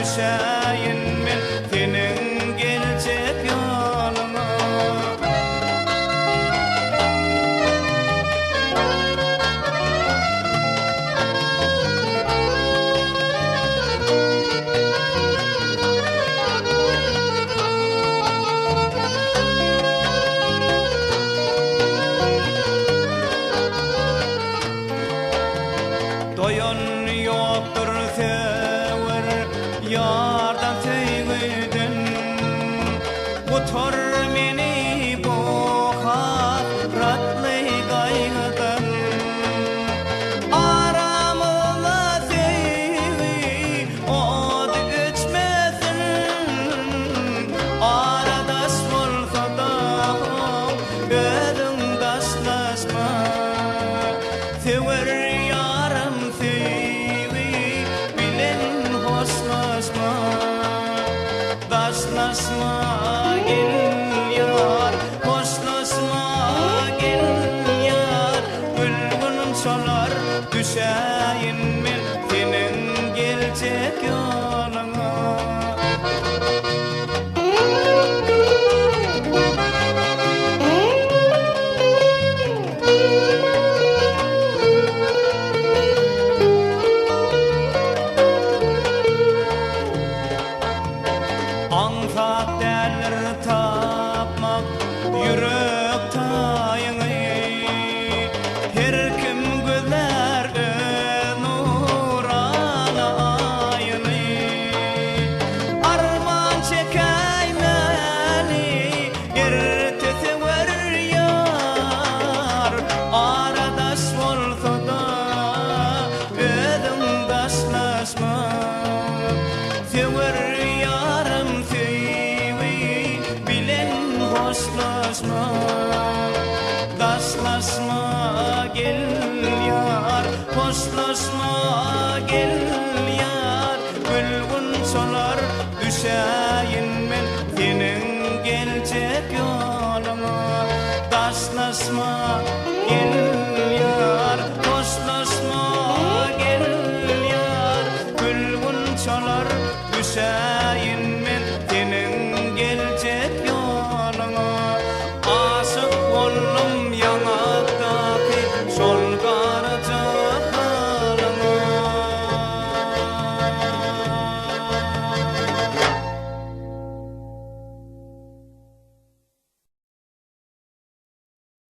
düşäyin men senin geljek ýolyna. Doyun ýokdur sewer ýardan söýgüden, gutar meni bu hasratly gaýgydan. Aramyza sevgi od geçmesin, aradaş bolsa da özüň daşlaşma. Sewer ýarym sevgi bilen hoşlaşma, daşlaşma gel ýar, hoşlaşma gel ýar. Gülgünüm çalar düşäyin men senin geljek ýolyna. Aňsat däller tapmak ýürek taýyny, her kim gözler nurana aýyny. Arman çekäýmeli erte sewer ýar, aradaş bolsa da özüň daşlaşma. Sewer